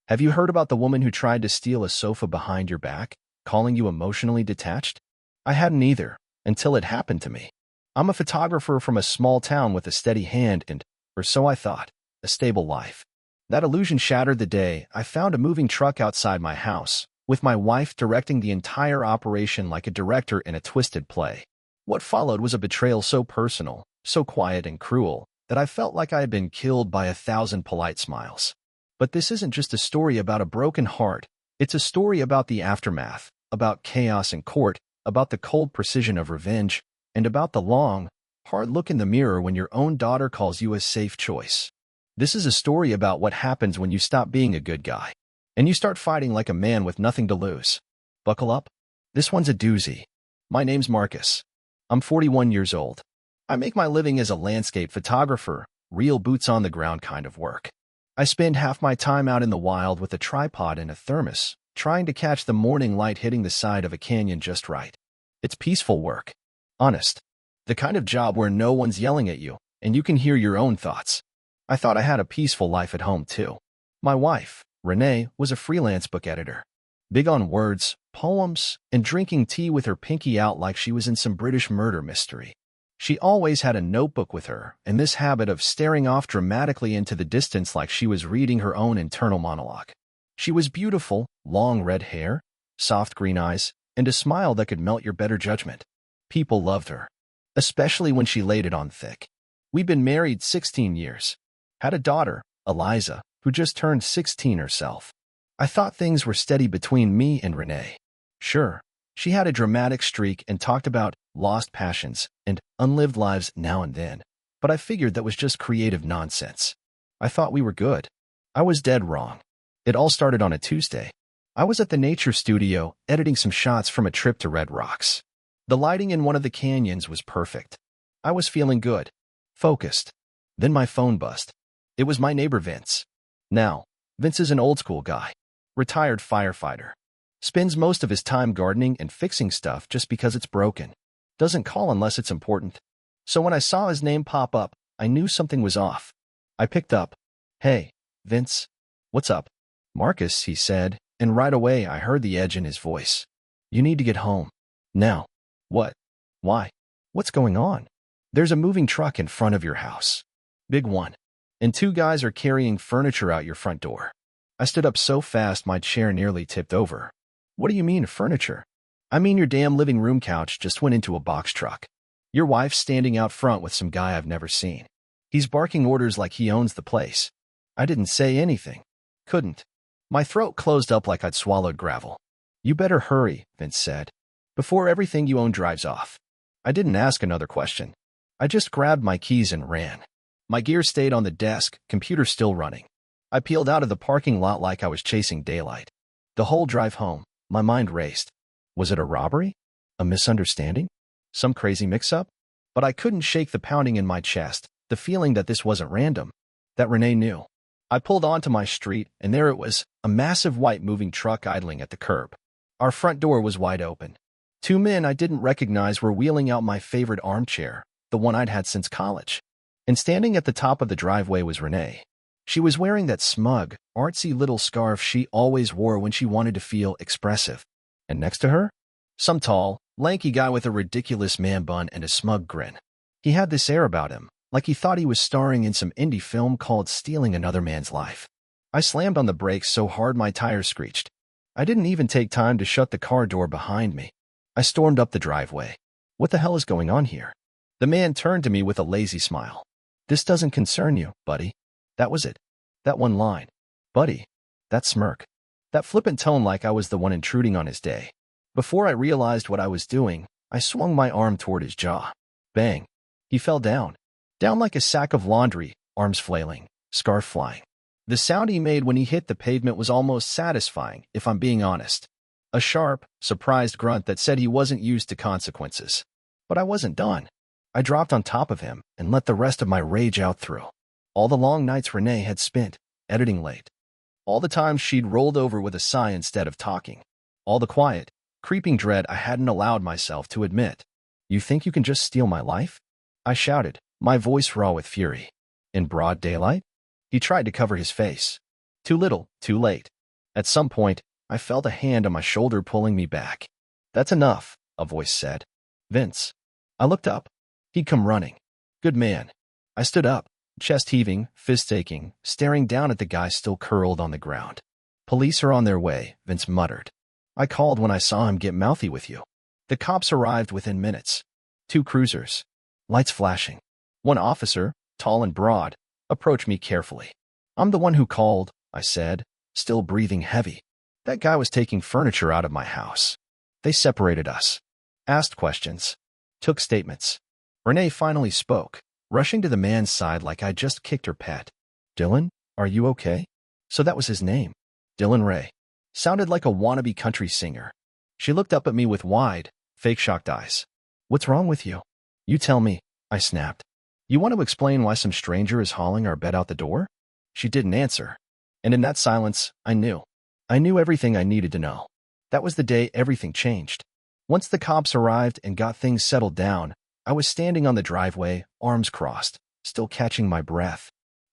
Have you heard about the woman who tried to steal a sofa behind your back, calling you emotionally detached? I hadn't either, until it happened to me. I'm a photographer from a small town with a steady hand and, or so I thought, a stable life. That illusion shattered the day I found a moving truck outside my house, with my wife directing the entire operation like a director in a twisted play. What followed was a betrayal so personal, so quiet and cruel, that I felt like I had been killed by 1,000 polite smiles. But this isn't just a story about a broken heart. It's a story about the aftermath, about chaos in court, about the cold precision of revenge, and about the long, hard look in the mirror when your own daughter calls you a safe choice. This is a story about what happens when you stop being a good guy, and you start fighting like a man with nothing to lose. Buckle up. This one's a doozy. My name's Marcus. I'm 41 years old. I make my living as a landscape photographer, real boots on the ground kind of work. I spend half my time out in the wild with a tripod and a thermos, trying to catch the morning light hitting the side of a canyon just right. It's peaceful work. Honest. The kind of job where no one's yelling at you, and you can hear your own thoughts. I thought I had a peaceful life at home, too. My wife, Renee, was a freelance book editor. Big on words, poems, and drinking tea with her pinky out like she was in some British murder mystery. She always had a notebook with her, and this habit of staring off dramatically into the distance like she was reading her own internal monologue. She was beautiful, long red hair, soft green eyes, and a smile that could melt your better judgment. People loved her, especially when she laid it on thick. We'd been married 16 years. Had a daughter, Eliza, who just turned 16 herself. I thought things were steady between me and Renee. Sure, she had a dramatic streak and talked about lost passions and unlived lives now and then, but I figured that was just creative nonsense. I thought we were good. I was dead wrong. It all started on a Tuesday. I was at the nature studio editing some shots from a trip to Red Rocks. The lighting in one of the canyons was perfect. I was feeling good, focused. Then my phone buzzed. It was my neighbor Vince. Now, Vince is an old-school guy, retired firefighter. Spends most of his time gardening and fixing stuff just because it's broken. Doesn't call unless it's important. So when I saw his name pop up, I knew something was off. I picked up. Hey, Vince. What's up? Marcus, he said, and right away I heard the edge in his voice. You need to get home. Now. What? Why? What's going on? There's a moving truck in front of your house. Big one. And 2 guys are carrying furniture out your front door. I stood up so fast my chair nearly tipped over. What do you mean, furniture? I mean your damn living room couch just went into a box truck. Your wife's standing out front with some guy I've never seen. He's barking orders like he owns the place. I didn't say anything. Couldn't. My throat closed up like I'd swallowed gravel. You better hurry, Vince said, before everything you own drives off. I didn't ask another question. I just grabbed my keys and ran. My gear stayed on the desk, computer still running. I peeled out of the parking lot like I was chasing daylight. The whole drive home, my mind raced. Was it a robbery? A misunderstanding? Some crazy mix-up? But I couldn't shake the pounding in my chest, the feeling that this wasn't random, that Renee knew. I pulled onto my street, and there it was, a massive white moving truck idling at the curb. Our front door was wide open. 2 men I didn't recognize were wheeling out my favorite armchair, the one I'd had since college. And standing at the top of the driveway was Renee. She was wearing that smug, artsy little scarf she always wore when she wanted to feel expressive. And next to her, some tall, lanky guy with a ridiculous man bun and a smug grin. He had this air about him, like he thought he was starring in some indie film called Stealing Another Man's Life. I slammed on the brakes so hard my tires screeched. I didn't even take time to shut the car door behind me. I stormed up the driveway. What the hell is going on here? The man turned to me with a lazy smile. This doesn't concern you, buddy. That was it. That one line. Buddy. That smirk. That flippant tone like I was the one intruding on his day. Before I realized what I was doing, I swung my arm toward his jaw. Bang. He fell down. Down like a sack of laundry, arms flailing, scarf flying. The sound he made when he hit the pavement was almost satisfying, if I'm being honest. A sharp, surprised grunt that said he wasn't used to consequences. But I wasn't done. I dropped on top of him and let the rest of my rage out through. All the long nights Renee had spent, editing late. All the times she'd rolled over with a sigh instead of talking. All the quiet, creeping dread I hadn't allowed myself to admit. You think you can just steal my life? I shouted, my voice raw with fury. In broad daylight? He tried to cover his face. Too little, too late. At some point, I felt a hand on my shoulder pulling me back. "That's enough," a voice said. "Vince." I looked up. He'd come running. "Good man." I stood up, chest heaving, fist aching, staring down at the guy still curled on the ground. "Police are on their way," Vince muttered. "I called when I saw him get mouthy with you." The cops arrived within minutes. 2 cruisers, lights flashing. One officer, tall and broad, approached me carefully. "I'm the one who called," I said, still breathing heavy. "That guy was taking furniture out of my house." They separated us, asked questions, took statements. Renee finally spoke, rushing to the man's side like I just kicked her pet. "Dylan, are you okay?" So that was his name. Dylan Ray. Sounded like a wannabe country singer. She looked up at me with wide, fake shocked eyes. "What's wrong with you?" "You tell me," I snapped. "You want to explain why some stranger is hauling our bed out the door?" She didn't answer. And in that silence, I knew. I knew everything I needed to know. That was the day everything changed. Once the cops arrived and got things settled down, I was standing on the driveway, arms crossed, still catching my breath.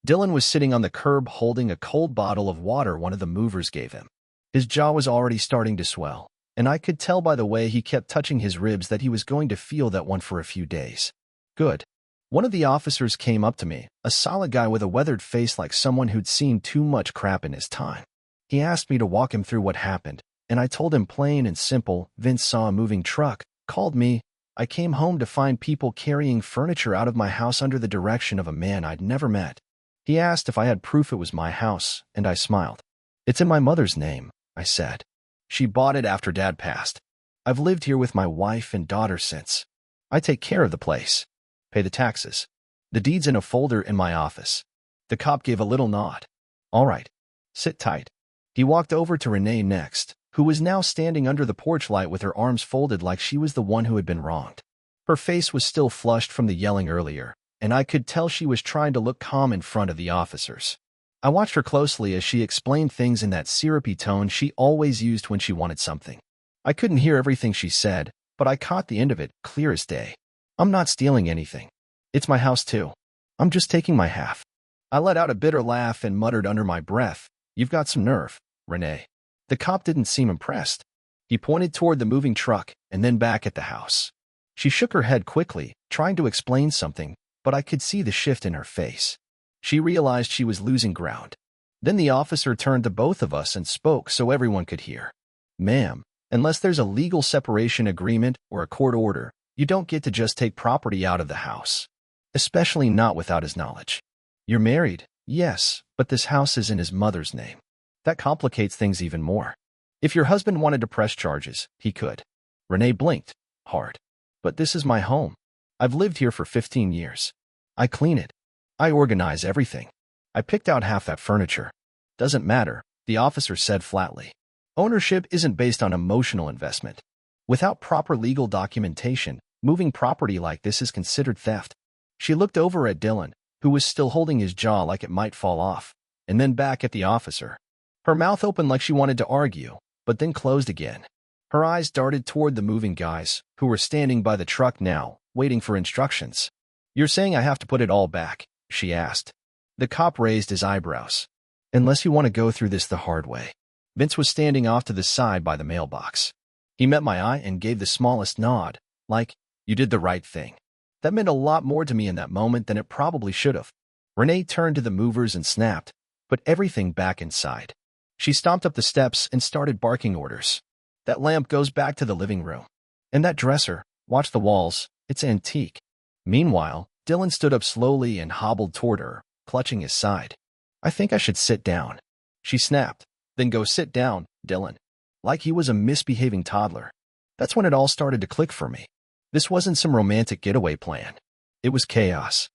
Dylan was sitting on the curb holding a cold bottle of water one of the movers gave him. His jaw was already starting to swell, and I could tell by the way he kept touching his ribs that he was going to feel that one for a few days. "Good." One of the officers came up to me, a solid guy with a weathered face like someone who'd seen too much crap in his time. He asked me to walk him through what happened, and I told him plain and simple. Vince saw a moving truck, called me. I came home to find people carrying furniture out of my house under the direction of a man I'd never met. He asked if I had proof it was my house, and I smiled. "It's in my mother's name," I said. "She bought it after Dad passed. I've lived here with my wife and daughter since. I take care of the place, pay the taxes. The deed's in a folder in my office." The cop gave a little nod. "All right. Sit tight." He walked over to Renee next, who was now standing under the porch light with her arms folded like she was the one who had been wronged. Her face was still flushed from the yelling earlier, and I could tell she was trying to look calm in front of the officers. I watched her closely as she explained things in that syrupy tone she always used when she wanted something. I couldn't hear everything she said, but I caught the end of it, clear as day. "I'm not stealing anything. It's my house too. I'm just taking my half." I let out a bitter laugh and muttered under my breath, "You've got some nerve, Renee." The cop didn't seem impressed. He pointed toward the moving truck and then back at the house. She shook her head quickly, trying to explain something, but I could see the shift in her face. She realized she was losing ground. Then the officer turned to both of us and spoke so everyone could hear. "Ma'am, unless there's a legal separation agreement or a court order, you don't get to just take property out of the house. Especially not without his knowledge. You're married, yes, but this house is in his mother's name. That complicates things even more. If your husband wanted to press charges, he could." Renee blinked, hard. "But this is my home. I've lived here for 15 years. I clean it. I organize everything. I picked out half that furniture." "Doesn't matter," the officer said flatly. "Ownership isn't based on emotional investment. Without proper legal documentation, moving property like this is considered theft." She looked over at Dylan, who was still holding his jaw like it might fall off, and then back at the officer. Her mouth opened like she wanted to argue, but then closed again. Her eyes darted toward the moving guys, who were standing by the truck now, waiting for instructions. "You're saying I have to put it all back?" she asked. The cop raised his eyebrows. "Unless you want to go through this the hard way." Vince was standing off to the side by the mailbox. He met my eye and gave the smallest nod, like, "You did the right thing." That meant a lot more to me in that moment than it probably should have. Renee turned to the movers and snapped, "Put everything back inside." She stomped up the steps and started barking orders. "That lamp goes back to the living room. And that dresser, watch the walls, it's antique." Meanwhile, Dylan stood up slowly and hobbled toward her, clutching his side. "I think I should sit down." She snapped. "Then go sit down, Dylan." Like he was a misbehaving toddler. That's when it all started to click for me. This wasn't some romantic getaway plan. It was chaos.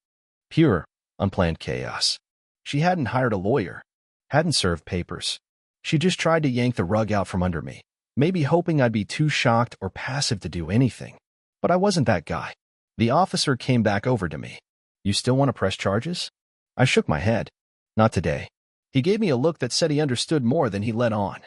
Pure, unplanned chaos. She hadn't hired a lawyer, hadn't served papers. She just tried to yank the rug out from under me, maybe hoping I'd be too shocked or passive to do anything. But I wasn't that guy. The officer came back over to me. "You still want to press charges?" I shook my head. "Not today." He gave me a look that said he understood more than he let on.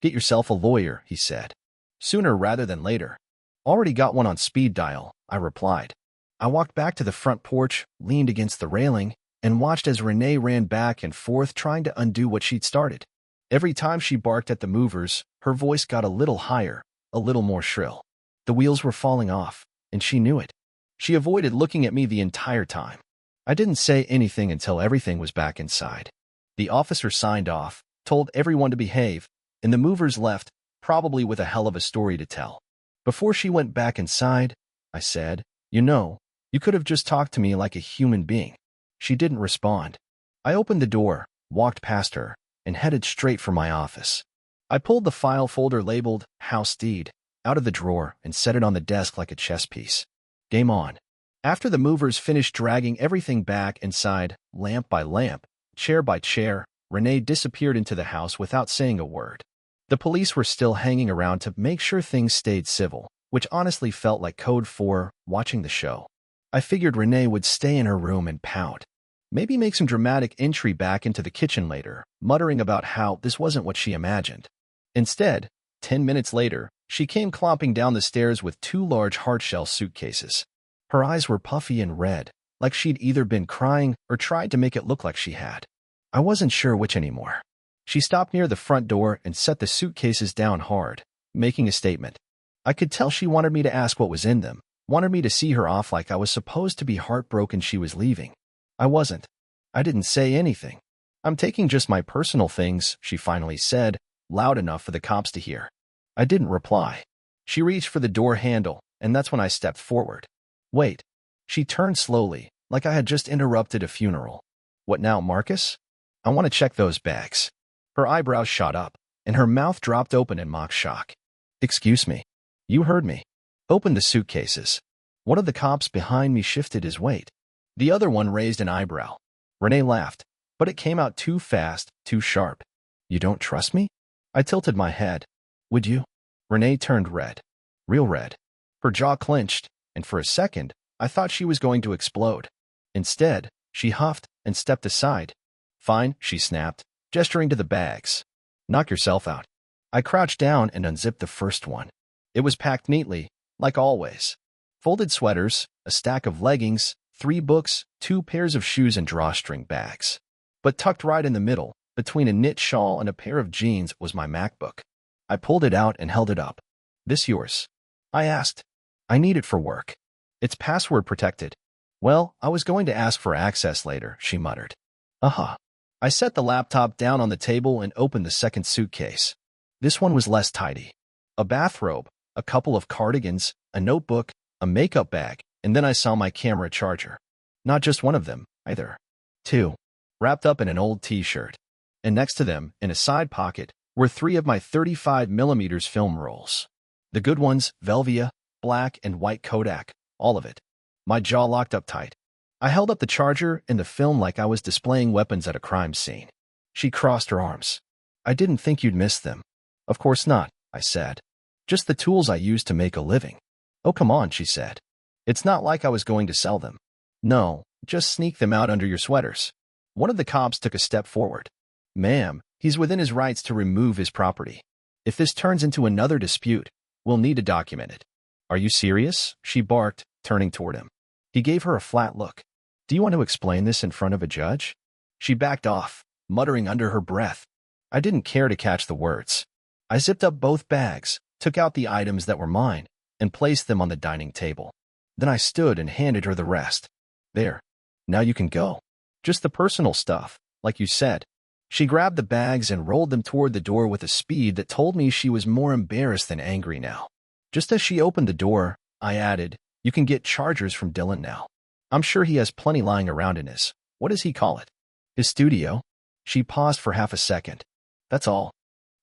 "Get yourself a lawyer," he said. "Sooner rather than later." "Already got one on speed dial," I replied. I walked back to the front porch, leaned against the railing, and watched as Renee ran back and forth trying to undo what she'd started. Every time she barked at the movers, her voice got a little higher, a little more shrill. The wheels were falling off, and she knew it. She avoided looking at me the entire time. I didn't say anything until everything was back inside. The officer signed off, told everyone to behave, and the movers left, probably with a hell of a story to tell. Before she went back inside, I said, you could have just talked to me like a human being. She didn't respond. I opened the door, walked past her, and headed straight for my office. I pulled the file folder labeled House Deed out of the drawer and set it on the desk like a chess piece. Game on. After the movers finished dragging everything back inside, lamp by lamp, chair by chair, Renee disappeared into the house without saying a word. The police were still hanging around to make sure things stayed civil, which honestly felt like code for watching the show. I figured Renee would stay in her room and pout. Maybe make some dramatic entry back into the kitchen later, muttering about how this wasn't what she imagined. Instead, 10 minutes later, she came clomping down the stairs with 2 large hard-shell suitcases. Her eyes were puffy and red, like she'd either been crying or tried to make it look like she had. I wasn't sure which anymore. She stopped near the front door and set the suitcases down hard, making a statement. I could tell she wanted me to ask what was in them, wanted me to see her off like I was supposed to be heartbroken she was leaving. I wasn't. I didn't say anything. I'm taking just my personal things, she finally said, loud enough for the cops to hear. I didn't reply. She reached for the door handle, and that's when I stepped forward. Wait. She turned slowly, like I had just interrupted a funeral. What now, Marcus? I want to check those bags. Her eyebrows shot up, and her mouth dropped open in mock shock. Excuse me. You heard me. Open the suitcases. One of the cops behind me shifted his weight. The other one raised an eyebrow. Renee laughed, but it came out too fast, too sharp. You don't trust me? I tilted my head. Would you? Renee turned red. Real red. Her jaw clenched, and for a second, I thought she was going to explode. Instead, she huffed and stepped aside. Fine, she snapped, gesturing to the bags. Knock yourself out. I crouched down and unzipped the first one. It was packed neatly, like always. Folded sweaters, a stack of leggings, 3 books, 2 pairs of shoes and drawstring bags. But tucked right in the middle, between a knit shawl and a pair of jeans, was my MacBook. I pulled it out and held it up. This yours? I asked. I need it for work. It's password protected. Well, I was going to ask for access later, she muttered. I set the laptop down on the table and opened the second suitcase. This one was less tidy. A bathrobe, a couple of cardigans, a notebook, a makeup bag, and then I saw my camera charger. Not just one of them, either. 2. Wrapped up in an old t-shirt. And next to them, in a side pocket, were 3 of my 35mm film rolls. The good ones, Velvia, black and white Kodak, all of it. My jaw locked up tight. I held up the charger and the film like I was displaying weapons at a crime scene. She crossed her arms. I didn't think you'd miss them. Of course not, I said. Just the tools I use to make a living. Oh, come on, she said. It's not like I was going to sell them. No, just sneak them out under your sweaters. One of the cops took a step forward. Ma'am, he's within his rights to remove his property. If this turns into another dispute, we'll need to document it. Are you serious? She barked, turning toward him. He gave her a flat look. Do you want to explain this in front of a judge? She backed off, muttering under her breath. I didn't care to catch the words. I zipped up both bags, took out the items that were mine, and placed them on the dining table. Then I stood and handed her the rest. There. Now you can go. Just the personal stuff, like you said. She grabbed the bags and rolled them toward the door with a speed that told me she was more embarrassed than angry now. Just as she opened the door, I added, you can get chargers from Dylan now. I'm sure he has plenty lying around in his, what does he call it? His studio? She paused for half a second. That's all.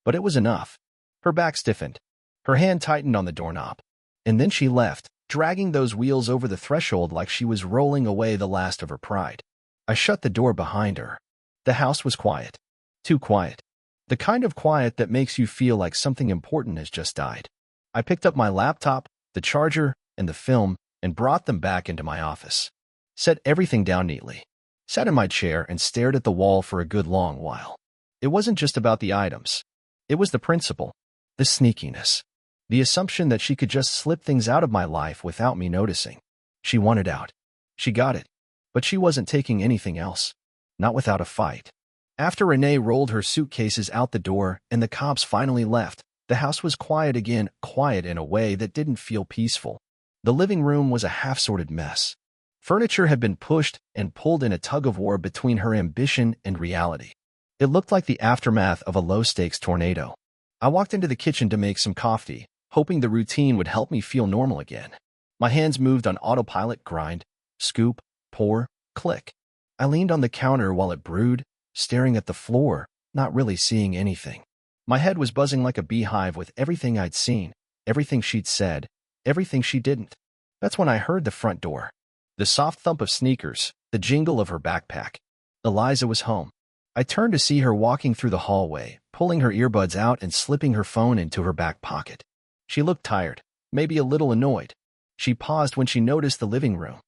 But it was enough. Her back stiffened. Her hand tightened on the doorknob. And then she left, dragging those wheels over the threshold like she was rolling away the last of her pride. I shut the door behind her. The house was quiet. Too quiet. The kind of quiet that makes you feel like something important has just died. I picked up my laptop, the charger, and the film, and brought them back into my office. Set everything down neatly. Sat in my chair and stared at the wall for a good long while. It wasn't just about the items. It was the principle, the sneakiness, the assumption that she could just slip things out of my life without me noticing. She wanted out. She got it. But she wasn't taking anything else. Not without a fight. After Renee rolled her suitcases out the door and the cops finally left, the house was quiet again, quiet in a way that didn't feel peaceful. The living room was a half-sorted mess. Furniture had been pushed and pulled in a tug-of-war between her ambition and reality. It looked like the aftermath of a low-stakes tornado. I walked into the kitchen to make some coffee, hoping the routine would help me feel normal again. My hands moved on autopilot: grind, scoop, pour, click. I leaned on the counter while it brewed, staring at the floor, not really seeing anything. My head was buzzing like a beehive with everything I'd seen, everything she'd said, everything she didn't. That's when I heard the front door. The soft thump of sneakers, the jingle of her backpack. Eliza was home. I turned to see her walking through the hallway, pulling her earbuds out and slipping her phone into her back pocket. She looked tired, maybe a little annoyed. She paused when she noticed the living room.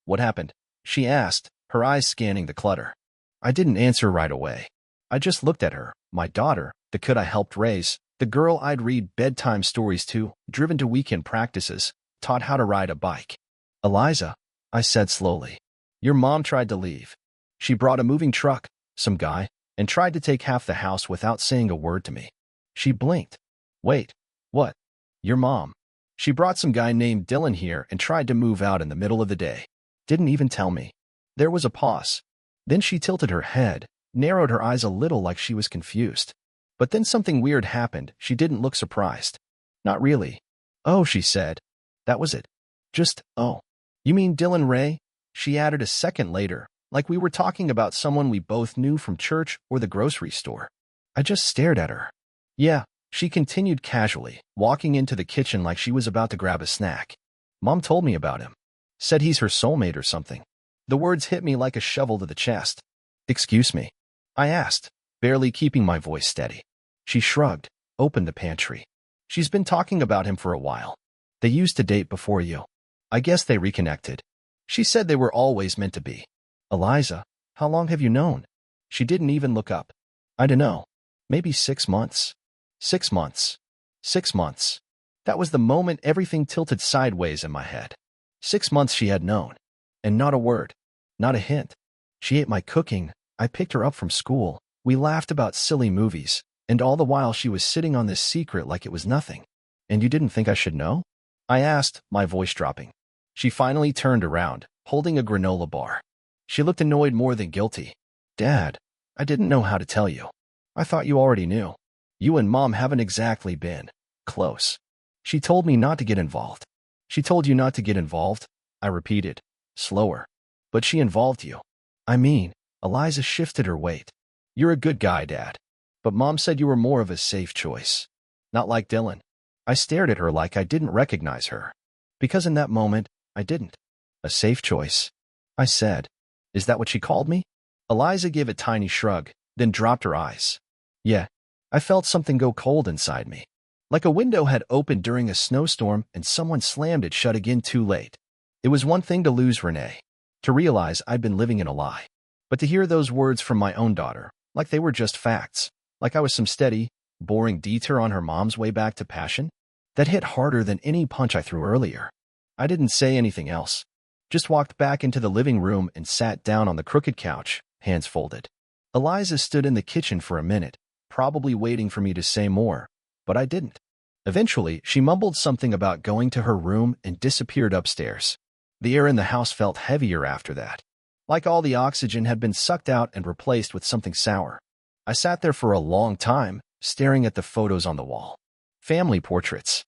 What happened?" she asked, her eyes scanning the clutter. I didn't answer right away. I just looked at her, my daughter, the kid I helped raise, the girl I'd read bedtime stories to, driven to weekend practices, taught how to ride a bike. "Eliza," I said slowly, "your mom tried to leave. She brought a moving truck, some guy, and tried to take half the house without saying a word to me." She blinked. "Wait, what? Your mom? She brought some guy named Dylan here and tried to move out in the middle of the day. Didn't even tell me." There was a pause. Then she tilted her head, narrowed her eyes a little like she was confused. But then something weird happened. She didn't look surprised. "Not really." "Oh," she said. "That was it. Just, oh. You mean Dylan Ray?" She added a second later, like we were talking about someone we both knew from church or the grocery store. I just stared at her. "Yeah," she continued casually, walking into the kitchen like she was about to grab a snack. "Mom told me about him. Said he's her soulmate or something." The words hit me like a shovel to the chest. "Excuse me?" I asked, barely keeping my voice steady. She shrugged, opened the pantry. "She's been talking about him for a while. They used to date before you. I guess they reconnected. She said they were always meant to be." "Eliza, how long have you known?" She didn't even look up. "I dunno. Maybe 6 months." 6 months. 6 months. That was the moment everything tilted sideways in my head. 6 months she had known. And not a word. Not a hint. She ate my cooking. I picked her up from school. We laughed about silly movies. And all the while she was sitting on this secret like it was nothing. "And you didn't think I should know?" I asked, my voice dropping. She finally turned around, holding a granola bar. She looked annoyed more than guilty. "Dad, I didn't know how to tell you. I thought you already knew. You and Mom haven't exactly been close. She told me not to get involved." "She told you not to get involved?" I repeated, slower. "But she involved you." "I mean," Eliza shifted her weight. "You're a good guy, Dad. But Mom said you were more of a safe choice. Not like Dylan." I stared at her like I didn't recognize her. Because in that moment, I didn't. "A safe choice?" I said. "Is that what she called me?" Eliza gave a tiny shrug, then dropped her eyes. "Yeah." I felt something go cold inside me. Like a window had opened during a snowstorm and someone slammed it shut again too late. It was one thing to lose Renee, to realize I'd been living in a lie. But to hear those words from my own daughter, like they were just facts, like I was some steady, boring detour on her mom's way back to passion, that hit harder than any punch I threw earlier. I didn't say anything else. Just walked back into the living room and sat down on the crooked couch, hands folded. Eliza stood in the kitchen for a minute, probably waiting for me to say more, but I didn't. Eventually, she mumbled something about going to her room and disappeared upstairs. The air in the house felt heavier after that, like all the oxygen had been sucked out and replaced with something sour. I sat there for a long time, staring at the photos on the wall. Family portraits.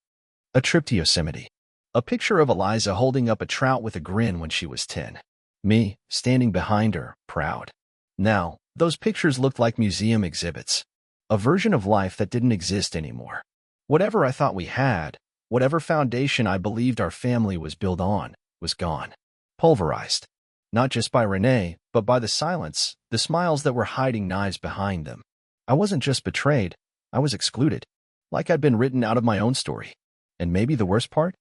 A trip to Yosemite. A picture of Eliza holding up a trout with a grin when she was 10. Me, standing behind her, proud. Now, those pictures looked like museum exhibits. A version of life that didn't exist anymore. Whatever I thought we had, whatever foundation I believed our family was built on, was gone. Pulverized. Not just by Renee, but by the silence, the smiles that were hiding knives behind them. I wasn't just betrayed, I was excluded. Like I'd been written out of my own story. And maybe the worst part?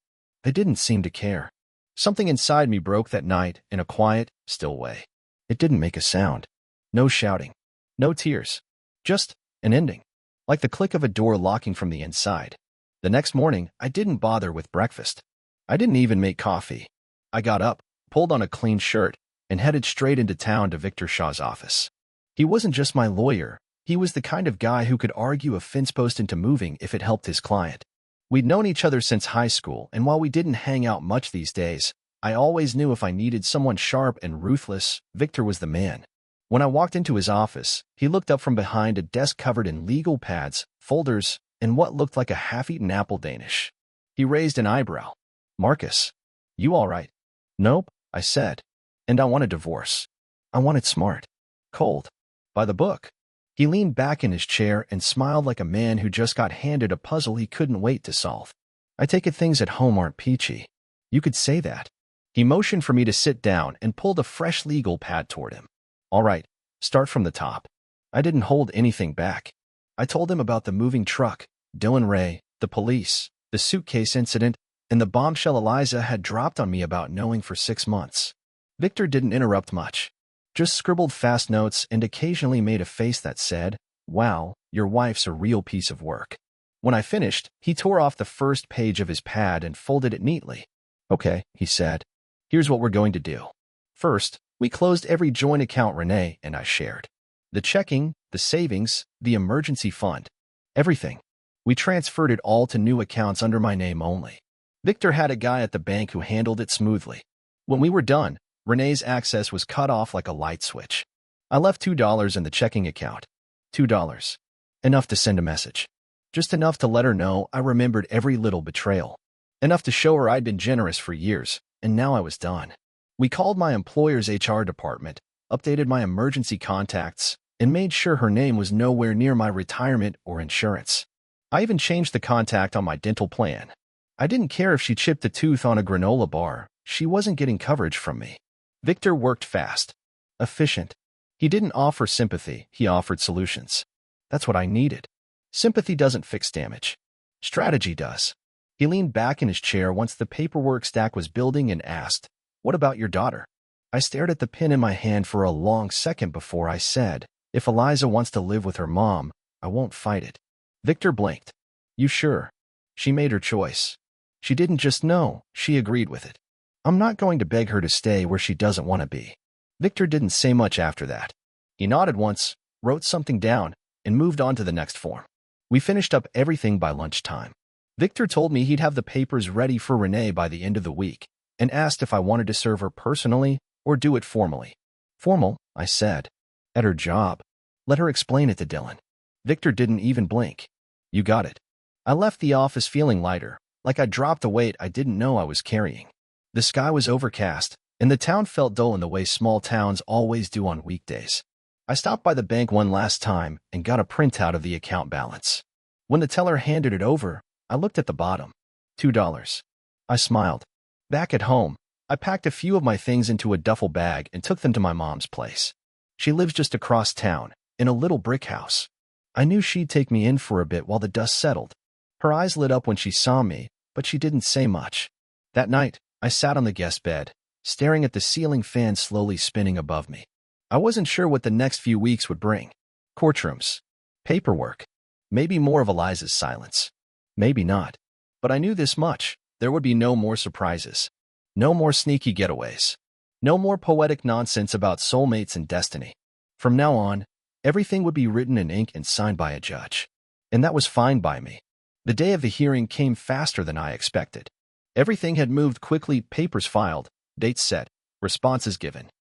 They didn't seem to care. Something inside me broke that night in a quiet, still way. It didn't make a sound. No shouting. No tears. Just an ending. Like the click of a door locking from the inside. The next morning, I didn't bother with breakfast. I didn't even make coffee. I got up, pulled on a clean shirt, and headed straight into town to Victor Shaw's office. He wasn't just my lawyer. He was the kind of guy who could argue a fence post into moving if it helped his client. We'd known each other since high school, and while we didn't hang out much these days, I always knew if I needed someone sharp and ruthless, Victor was the man. When I walked into his office, he looked up from behind a desk covered in legal pads, folders, and what looked like a half-eaten apple Danish. He raised an eyebrow. "Marcus, you all right?" "Nope," I said. "And I want a divorce. I want it smart. Cold. By the book." He leaned back in his chair and smiled like a man who just got handed a puzzle he couldn't wait to solve. "I take it things at home aren't peachy. You could say that." He motioned for me to sit down and pulled a fresh legal pad toward him. "All right, start from the top." I didn't hold anything back. I told him about the moving truck, Dylan Ray, the police, the suitcase incident, and the bombshell Eliza had dropped on me about knowing for 6 months. Victor didn't interrupt much. Just scribbled fast notes and occasionally made a face that said, "Wow, your wife's a real piece of work." When I finished, he tore off the first page of his pad and folded it neatly. "Okay," he said. "Here's what we're going to do. First, we closed every joint account Renee and I shared. The checking, the savings, the emergency fund. Everything. We transferred it all to new accounts under my name only. Victor had a guy at the bank who handled it smoothly. When we were done, Renee's access was cut off like a light switch. I left $2 in the checking account. $2. Enough to send a message. Just enough to let her know I remembered every little betrayal. Enough to show her I'd been generous for years, and now I was done. We called my employer's HR department, updated my emergency contacts, and made sure her name was nowhere near my retirement or insurance. I even changed the contact on my dental plan. I didn't care if she chipped a tooth on a granola bar. She wasn't getting coverage from me. Victor worked fast. Efficient. He didn't offer sympathy, he offered solutions. That's what I needed. Sympathy doesn't fix damage. Strategy does. He leaned back in his chair once the paperwork stack was building and asked, "What about your daughter?" I stared at the pen in my hand for a long second before I said, "If Eliza wants to live with her mom, I won't fight it." Victor blinked. "You sure?" She made her choice. She didn't just know, she agreed with it. I'm not going to beg her to stay where she doesn't want to be. Victor didn't say much after that. He nodded once, wrote something down, and moved on to the next form. We finished up everything by lunchtime. Victor told me he'd have the papers ready for Renee by the end of the week, and asked if I wanted to serve her personally or do it formally. "Formal," I said. "At her job. Let her explain it to Dylan." Victor didn't even blink. "You got it." I left the office feeling lighter, like I dropped a weight I didn't know I was carrying. The sky was overcast, and the town felt dull in the way small towns always do on weekdays. I stopped by the bank one last time and got a printout of the account balance. When the teller handed it over, I looked at the bottom. $2. I smiled. Back at home, I packed a few of my things into a duffel bag and took them to my mom's place. She lives just across town, in a little brick house. I knew she'd take me in for a bit while the dust settled. Her eyes lit up when she saw me, but she didn't say much. That night, I sat on the guest bed, staring at the ceiling fan slowly spinning above me. I wasn't sure what the next few weeks would bring. Courtrooms. Paperwork. Maybe more of Eliza's silence. Maybe not. But I knew this much. There would be no more surprises. No more sneaky getaways. No more poetic nonsense about soulmates and destiny. From now on, everything would be written in ink and signed by a judge. And that was fine by me. The day of the hearing came faster than I expected. Everything had moved quickly, papers filed, dates set, responses given.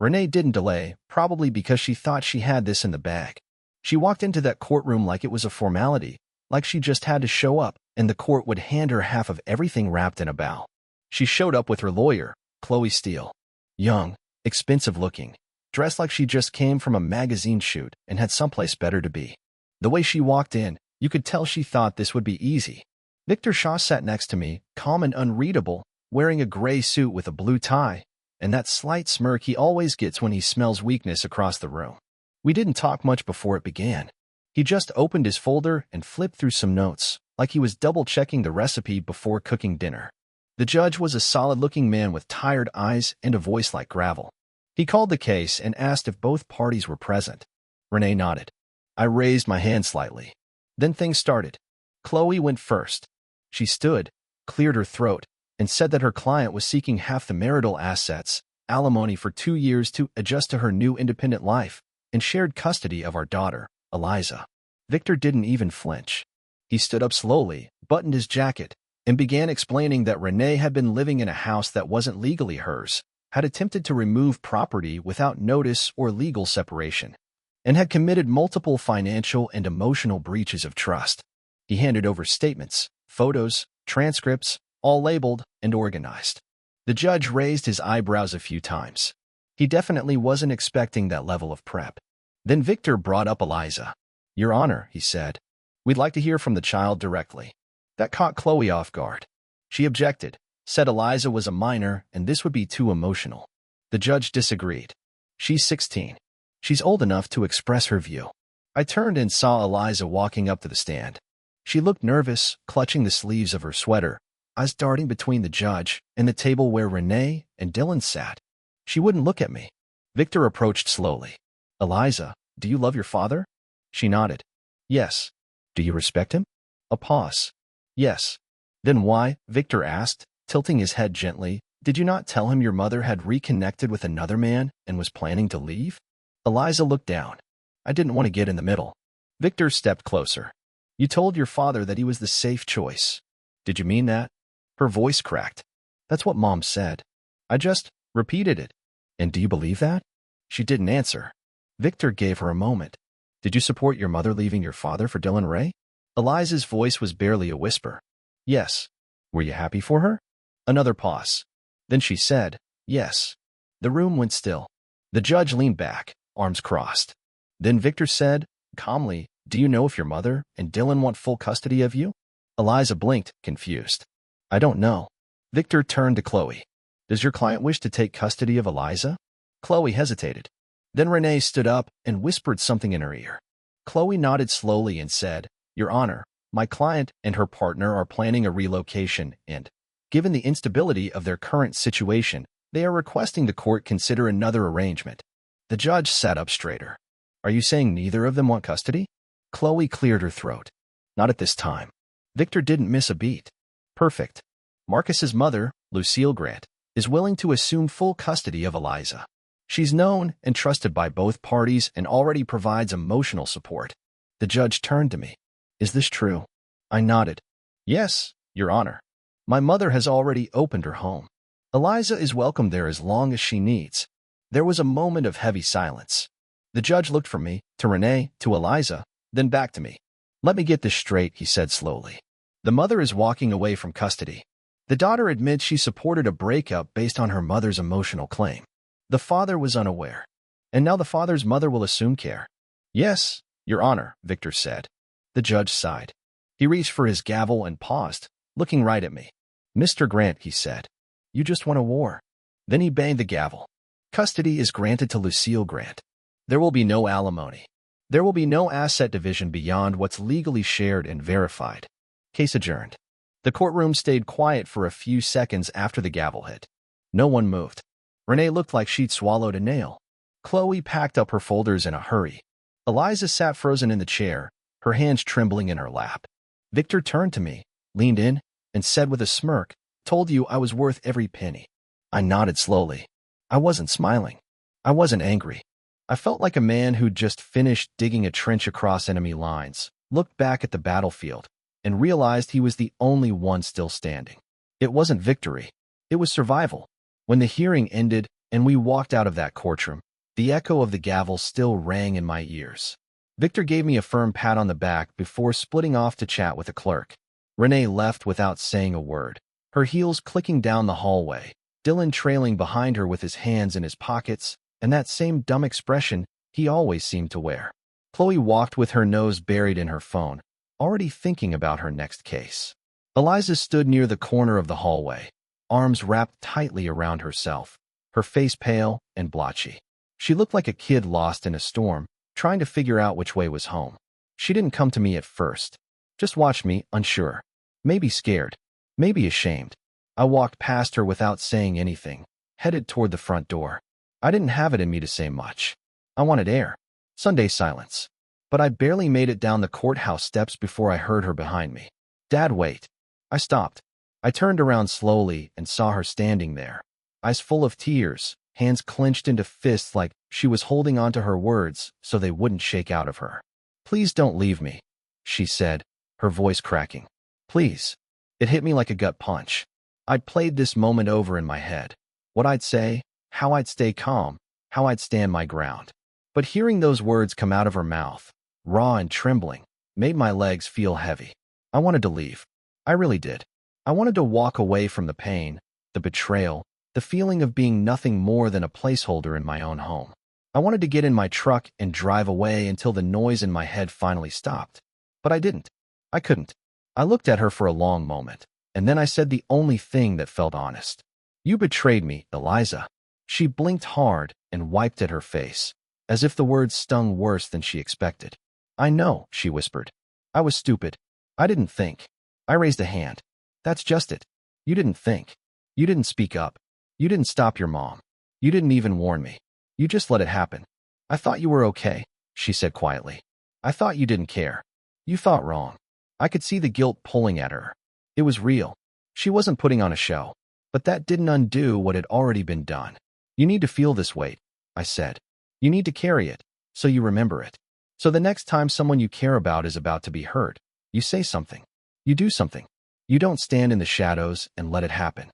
Renee didn't delay, probably because she thought she had this in the bag. She walked into that courtroom like it was a formality, like she just had to show up, and the court would hand her half of everything wrapped in a bow. She showed up with her lawyer, Chloe Steele. Young, expensive-looking, dressed like she just came from a magazine shoot and had someplace better to be. The way she walked in, you could tell she thought this would be easy. Victor Shaw sat next to me, calm and unreadable, wearing a gray suit with a blue tie, and that slight smirk he always gets when he smells weakness across the room. We didn't talk much before it began. He just opened his folder and flipped through some notes, like he was double-checking the recipe before cooking dinner. The judge was a solid-looking man with tired eyes and a voice like gravel. He called the case and asked if both parties were present. Renee nodded. I raised my hand slightly. Then things started. Chloe went first. She stood, cleared her throat, and said that her client was seeking half the marital assets, alimony for 2 years to adjust to her new independent life, and shared custody of our daughter, Eliza. Victor didn't even flinch. He stood up slowly, buttoned his jacket, and began explaining that Renee had been living in a house that wasn't legally hers, had attempted to remove property without notice or legal separation, and had committed multiple financial and emotional breaches of trust. He handed over statements, photos, transcripts, all labeled and organized. The judge raised his eyebrows a few times. He definitely wasn't expecting that level of prep. Then Victor brought up Eliza. "Your Honor," he said, "we'd like to hear from the child directly." That caught Chloe off guard. She objected, said Eliza was a minor and this would be too emotional. The judge disagreed. "She's 16. She's old enough to express her view." I turned and saw Eliza walking up to the stand. She looked nervous, clutching the sleeves of her sweater, eyes darting between the judge and the table where Renee and Dylan sat. She wouldn't look at me. Victor approached slowly. "Eliza, do you love your father?" She nodded. "Yes." "Do you respect him?" A pause. "Yes." "Then why?" Victor asked, tilting his head gently. "Did you not tell him your mother had reconnected with another man and was planning to leave?" Eliza looked down. I didn't want to get in the middle. Victor stepped closer. "You told your father that he was the safe choice. Did you mean that?" Her voice cracked. "That's what Mom said." I just repeated it. "And do you believe that?" She didn't answer. Victor gave her a moment. "Did you support your mother leaving your father for Dylan Ray?" Eliza's voice was barely a whisper. "Yes." "Were you happy for her?" Another pause. Then she said, "Yes." The room went still. The judge leaned back, arms crossed. Then Victor said, calmly, "Do you know if your mother and Dylan want full custody of you?" Eliza blinked, confused. "I don't know." Victor turned to Chloe. "Does your client wish to take custody of Eliza?" Chloe hesitated. Then Renee stood up and whispered something in her ear. Chloe nodded slowly and said, "Your Honor, my client and her partner are planning a relocation and, given the instability of their current situation, they are requesting the court consider another arrangement." The judge sat up straighter. "Are you saying neither of them want custody?" Chloe cleared her throat. "Not at this time." Victor didn't miss a beat. "Perfect. Marcus's mother, Lucille Grant, is willing to assume full custody of Eliza. She's known and trusted by both parties and already provides emotional support." The judge turned to me. "Is this true?" I nodded. "Yes, Your Honor. My mother has already opened her home. Eliza is welcome there as long as she needs." There was a moment of heavy silence. The judge looked from me, to Renee, to Eliza, then back to me. "Let me get this straight," he said slowly. "The mother is walking away from custody. The daughter admits she supported a breakup based on her mother's emotional claim. The father was unaware. And now the father's mother will assume care." "Yes, Your Honor," Victor said. The judge sighed. He reached for his gavel and paused, looking right at me. "Mr. Grant," he said, "you just won a war." Then he banged the gavel. "Custody is granted to Lucille Grant. There will be no alimony. There will be no asset division beyond what's legally shared and verified." Case adjourned. The courtroom stayed quiet for a few seconds after the gavel hit. No one moved. Renee looked like she'd swallowed a nail. Chloe packed up her folders in a hurry. Eliza sat frozen in the chair, her hands trembling in her lap. Victor turned to me, leaned in, and said with a smirk, "Told you I was worth every penny." I nodded slowly. I wasn't smiling. I wasn't angry. I felt like a man who'd just finished digging a trench across enemy lines, looked back at the battlefield, and realized he was the only one still standing. It wasn't victory. It was survival. When the hearing ended and we walked out of that courtroom, the echo of the gavel still rang in my ears. Victor gave me a firm pat on the back before splitting off to chat with a clerk. Renee left without saying a word, her heels clicking down the hallway, Dylan trailing behind her with his hands in his pockets and that same dumb expression he always seemed to wear. Chloe walked with her nose buried in her phone, already thinking about her next case. Eliza stood near the corner of the hallway, arms wrapped tightly around herself, her face pale and blotchy. She looked like a kid lost in a storm, trying to figure out which way was home. She didn't come to me at first, just watched me, unsure, maybe scared, maybe ashamed. I walked past her without saying anything, headed toward the front door. I didn't have it in me to say much. I wanted air, Sunday silence. But I barely made it down the courthouse steps before I heard her behind me. "Dad, wait." I stopped. I turned around slowly and saw her standing there, eyes full of tears, hands clenched into fists like She was holding on to her words so they wouldn't shake out of her. "Please don't leave me," she said, her voice cracking. "Please." It hit me like a gut punch. I'd played this moment over in my head. What I'd say, how I'd stay calm, how I'd stand my ground. But hearing those words come out of her mouth, raw and trembling, made my legs feel heavy. I wanted to leave. I really did. I wanted to walk away from the pain, the betrayal, the feeling of being nothing more than a placeholder in my own home. I wanted to get in my truck and drive away until the noise in my head finally stopped. But I didn't. I couldn't. I looked at her for a long moment, and then I said the only thing that felt honest. "You betrayed me, Eliza." She blinked hard and wiped at her face, as if the words stung worse than she expected. "I know," she whispered. "I was stupid. I didn't think." I raised a hand. "That's just it. You didn't think. You didn't speak up. You didn't stop your mom. You didn't even warn me. You just let it happen." "I thought you were okay," she said quietly. "I thought you didn't care. You thought wrong." I could see the guilt pulling at her. It was real. She wasn't putting on a show. But that didn't undo what had already been done. "You need to feel this weight," I said. "You need to carry it, so you remember it. So the next time someone you care about is about to be hurt, you say something. You do something. You don't stand in the shadows and let it happen."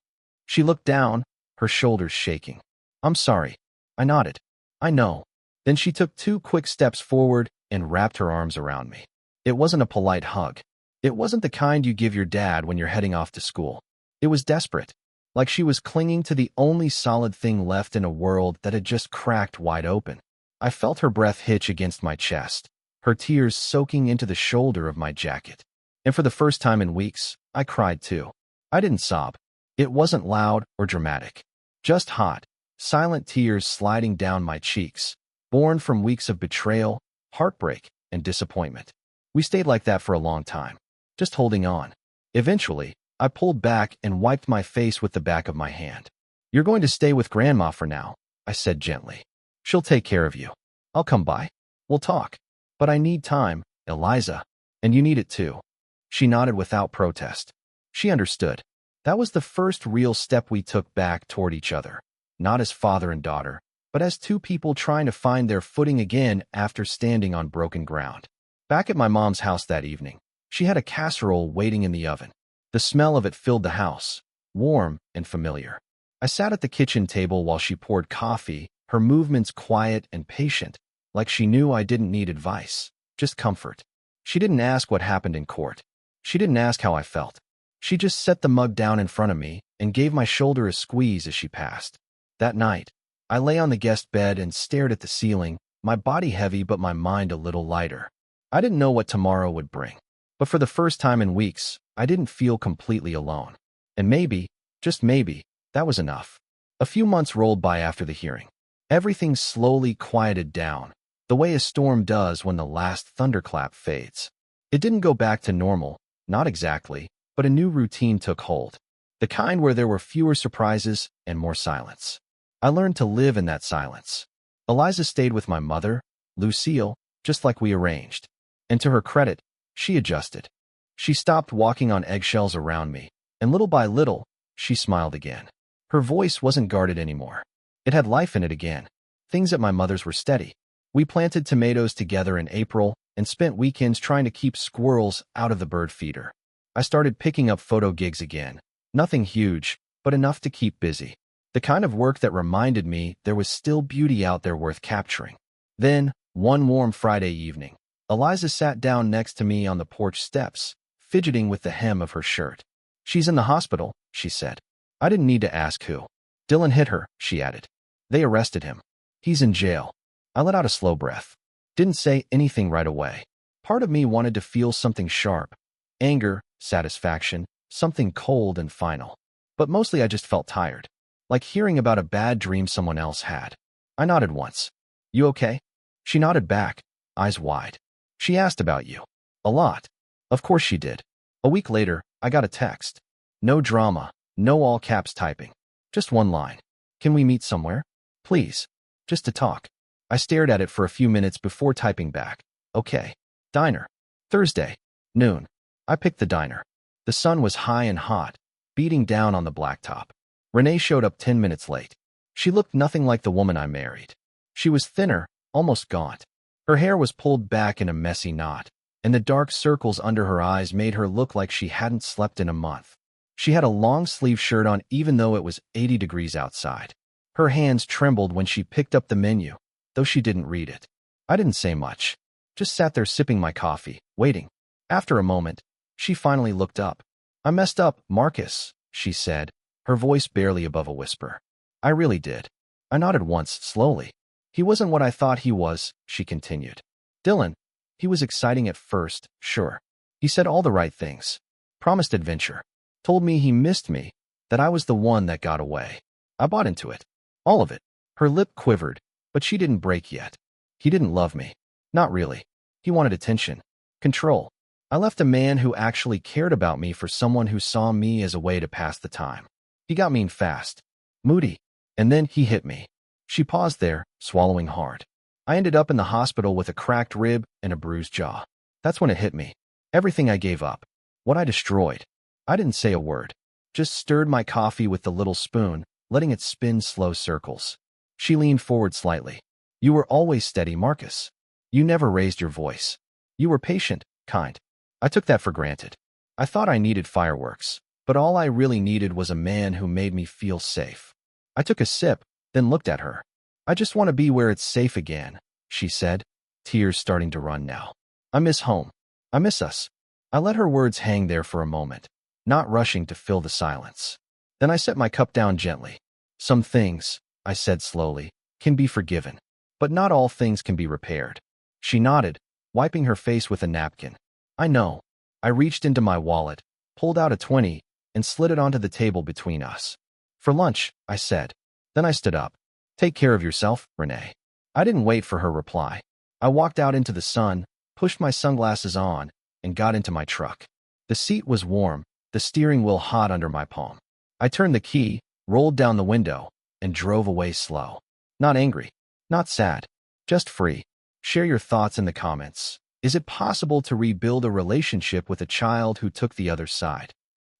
She looked down, her shoulders shaking. "I'm sorry." I nodded. "I know." Then she took 2 quick steps forward and wrapped her arms around me. It wasn't a polite hug. It wasn't the kind you give your dad when you're heading off to school. It was desperate, like she was clinging to the only solid thing left in a world that had just cracked wide open. I felt her breath hitch against my chest, her tears soaking into the shoulder of my jacket. And for the first time in weeks, I cried too. I didn't sob. It wasn't loud or dramatic. Just hot, silent tears sliding down my cheeks, born from weeks of betrayal, heartbreak, and disappointment. We stayed like that for a long time, just holding on. Eventually, I pulled back and wiped my face with the back of my hand. "You're going to stay with Grandma for now," I said gently. "She'll take care of you. I'll come by. We'll talk. But I need time, Eliza, and you need it too." She nodded without protest. She understood. That was the first real step we took back toward each other, not as father and daughter, but as 2 people trying to find their footing again after standing on broken ground. Back at my mom's house that evening, she had a casserole waiting in the oven. The smell of it filled the house, warm and familiar. I sat at the kitchen table while she poured coffee, her movements quiet and patient, like she knew I didn't need advice, just comfort. She didn't ask what happened in court. She didn't ask how I felt. She just set the mug down in front of me and gave my shoulder a squeeze as she passed. That night, I lay on the guest bed and stared at the ceiling, my body heavy but my mind a little lighter. I didn't know what tomorrow would bring. But for the first time in weeks, I didn't feel completely alone. And maybe, just maybe, that was enough. A few months rolled by after the hearing. Everything slowly quieted down, the way a storm does when the last thunderclap fades. It didn't go back to normal, not exactly, but a new routine took hold. The kind where there were fewer surprises and more silence. I learned to live in that silence. Eliza stayed with my mother, Lucille, just like we arranged. And to her credit, she adjusted. She stopped walking on eggshells around me, and little by little, she smiled again. Her voice wasn't guarded anymore. It had life in it again. Things at my mother's were steady. We planted tomatoes together in April and spent weekends trying to keep squirrels out of the bird feeder. I started picking up photo gigs again. Nothing huge, but enough to keep busy. The kind of work that reminded me there was still beauty out there worth capturing. Then, one warm Friday evening, Eliza sat down next to me on the porch steps, fidgeting with the hem of her shirt. "She's in the hospital," she said. I didn't need to ask who. "Dylan hit her," she added. "They arrested him. He's in jail." I let out a slow breath. Didn't say anything right away. Part of me wanted to feel something sharp. Anger, satisfaction, something cold and final. But mostly I just felt tired. Like hearing about a bad dream someone else had. I nodded once. "You okay?" She nodded back, eyes wide. "She asked about you. A lot." Of course she did. A week later, I got a text. No drama, no all caps typing. Just one line. "Can we meet somewhere? Please. Just to talk." I stared at it for a few minutes before typing back. "Okay. Diner. Thursday. Noon." I picked the diner. The sun was high and hot, beating down on the blacktop. Renee showed up 10 minutes late. She looked nothing like the woman I married. She was thinner, almost gaunt. Her hair was pulled back in a messy knot, and the dark circles under her eyes made her look like she hadn't slept in a month. She had a long-sleeve shirt on even though it was 80 degrees outside. Her hands trembled when she picked up the menu, though she didn't read it. I didn't say much, just sat there sipping my coffee, waiting. After a moment, she finally looked up. "I messed up, Marcus," she said, her voice barely above a whisper. "I really did." I nodded once, slowly. "He wasn't what I thought he was," she continued. "Dylan, he was exciting at first, sure. He said all the right things. Promised adventure. Told me he missed me, that I was the one that got away. I bought into it. All of it." Her lip quivered, but she didn't break yet. "He didn't love me. Not really. He wanted attention. Control. I left a man who actually cared about me for someone who saw me as a way to pass the time. He got mean fast. Moody. And then he hit me." She paused there, swallowing hard. "I ended up in the hospital with a cracked rib and a bruised jaw. That's when it hit me. Everything I gave up. What I destroyed." I didn't say a word. Just stirred my coffee with the little spoon, letting it spin slow circles. She leaned forward slightly. "You were always steady, Marcus. You never raised your voice. You were patient, kind. I took that for granted. I thought I needed fireworks, but all I really needed was a man who made me feel safe." I took a sip, then looked at her. "I just want to be where it's safe again," she said, tears starting to run now. "I miss home. I miss us." I let her words hang there for a moment, not rushing to fill the silence. Then I set my cup down gently. "Some things," I said slowly, "can be forgiven, but not all things can be repaired." She nodded, wiping her face with a napkin. "I know." I reached into my wallet, pulled out a 20, and slid it onto the table between us. "For lunch," I said. Then I stood up. "Take care of yourself, Renee." I didn't wait for her reply. I walked out into the sun, pushed my sunglasses on, and got into my truck. The seat was warm, the steering wheel hot under my palm. I turned the key, rolled down the window, and drove away slow. Not angry, not sad, just free. Share your thoughts in the comments. Is it possible to rebuild a relationship with a child who took the other side?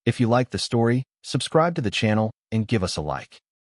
If you liked the story, subscribe to the channel and give us a like.